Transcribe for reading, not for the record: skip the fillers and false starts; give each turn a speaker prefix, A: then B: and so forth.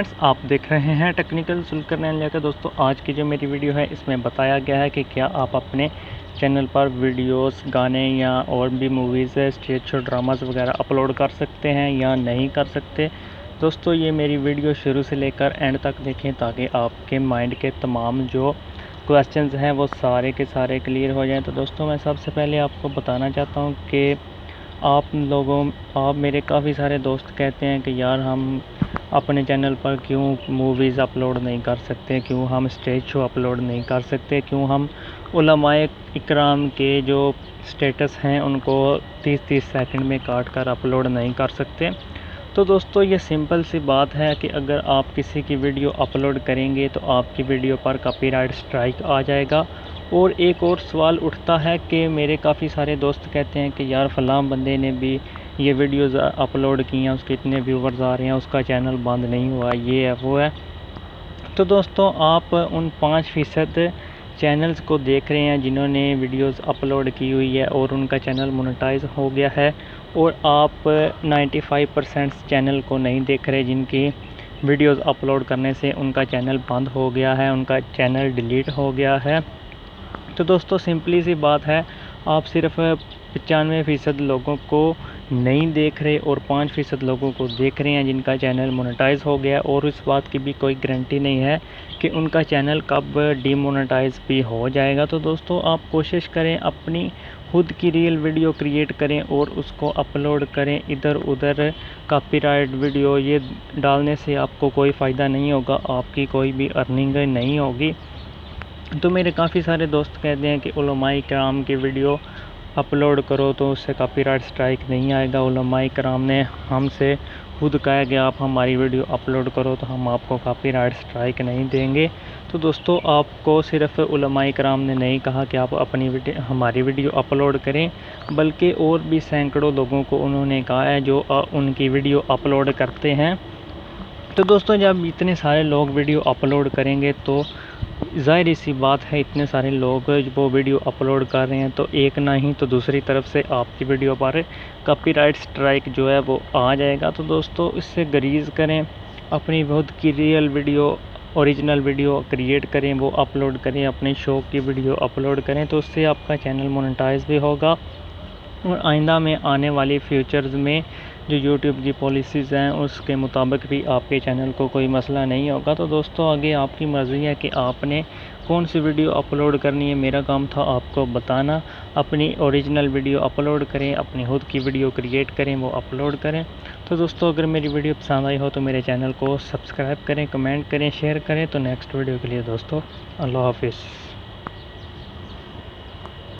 A: Friends आप देख रहे हैं टेक्निकल सुलकर नैन लेकर। दोस्तों आज की जो मेरी वीडियो है इसमें बताया गया है कि क्या आप अपने चैनल पर वीडियोस, गाने या और भी मूवीज़, स्टेज शो, ड्रामास वगैरह अपलोड कर सकते हैं या नहीं कर सकते। दोस्तों ये मेरी वीडियो शुरू से लेकर एंड तक देखें ताकि आपके माइंड के तमाम जो क्वेश्चंस हैं वो सारे के सारे क्लियर हो जाएं। तो दोस्तों मैं सबसे पहले आपको बताना चाहता हूँ कि आप मेरे काफ़ी सारे दोस्त कहते हैं कि यार हम अपने चैनल पर क्यों मूवीज़ अपलोड नहीं कर सकते, क्यों हम स्टेज शो अपलोड नहीं कर सकते, क्यों हम उलमाए इकराम के जो स्टेटस हैं उनको 30-30 सेकंड में काट कर अपलोड नहीं कर सकते। तो दोस्तों ये सिंपल सी बात है कि अगर आप किसी की वीडियो अपलोड करेंगे तो आपकी वीडियो पर कॉपीराइट स्ट्राइक आ जाएगा। और एक और सवाल उठता है कि मेरे काफ़ी सारे दोस्त कहते हैं कि यार फ़लाँ बंदे ने भी ये वीडियोज़ अपलोड की हैं, उसके इतने व्यूवर्स आ रहे हैं, उसका चैनल बंद नहीं हुआ, ये है वो है। तो दोस्तों आप उन 5% चैनल्स को देख रहे हैं जिन्होंने वीडियोस अपलोड की हुई है और उनका चैनल मोनेटाइज हो गया है, और आप 95% चैनल को नहीं देख रहे जिनकी वीडियोस अपलोड करने से उनका चैनल बंद हो गया है, उनका चैनल डिलीट हो गया है। तो दोस्तों सिंपली सी बात है, आप सिर्फ 95% लोगों को नहीं देख रहे और 5% लोगों को देख रहे हैं जिनका चैनल मोनेटाइज हो गया, और इस बात की भी कोई गारंटी नहीं है कि उनका चैनल कब डीमोनेटाइज भी हो जाएगा। तो दोस्तों आप कोशिश करें, अपनी खुद की रियल वीडियो क्रिएट करें और उसको अपलोड करें। इधर उधर कॉपीराइट वीडियो ये डालने से आपको कोई फ़ायदा नहीं होगा, आपकी कोई भी अर्निंग नहीं होगी। तो मेरे काफ़ी सारे दोस्त कहते हैं कि उलमाए किराम की वीडियो अपलोड करो तो उससे कॉपीराइट स्ट्राइक नहीं आएगा। उलमाए किराम ने हमसे खुद कहा कि आप हमारी वीडियो अपलोड करो तो हम आपको कॉपीराइट स्ट्राइक नहीं देंगे। तो दोस्तों आपको सिर्फ उलमाए किराम ने नहीं कहा कि आप अपनी हमारी वीडियो अपलोड करें, बल्कि और भी सैकड़ों लोगों को उन्होंने कहा है जो उनकी वीडियो अपलोड करते हैं। तो दोस्तों जब इतने सारे लोग वीडियो अपलोड करेंगे तो ज़ाहिर सी बात है, इतने सारे लोग वो वीडियो अपलोड कर रहे हैं तो एक ना ही तो दूसरी तरफ से आपकी वीडियो पर कॉपीराइट स्ट्राइक जो है वो आ जाएगा। तो दोस्तों इससे गुरेज करें, अपनी खुद की real video, original video create करें, वो अपलोड करें, अपने शो की वीडियो अपलोड करें, तो उससे आपका चैनल मोनेटाइज भी होगा और आइंदा में आने वाली फ्यूचर्स में जो यूट्यूब की पॉलिसीज़ हैं उसके मुताबिक भी आपके चैनल को कोई मसला नहीं होगा। तो दोस्तों आगे आपकी मर्ज़ी है कि आपने कौन सी वीडियो अपलोड करनी है, मेरा काम था आपको बताना। अपनी ओरिजिनल वीडियो अपलोड करें, अपनी खुद की वीडियो क्रिएट करें, वो अपलोड करें। तो दोस्तों अगर मेरी वीडियो पसंद आई हो तो मेरे चैनल को सब्सक्राइब करें, कमेंट करें, शेयर करें। तो नेक्स्ट वीडियो के लिए दोस्तों अल्लाह हाफिज़।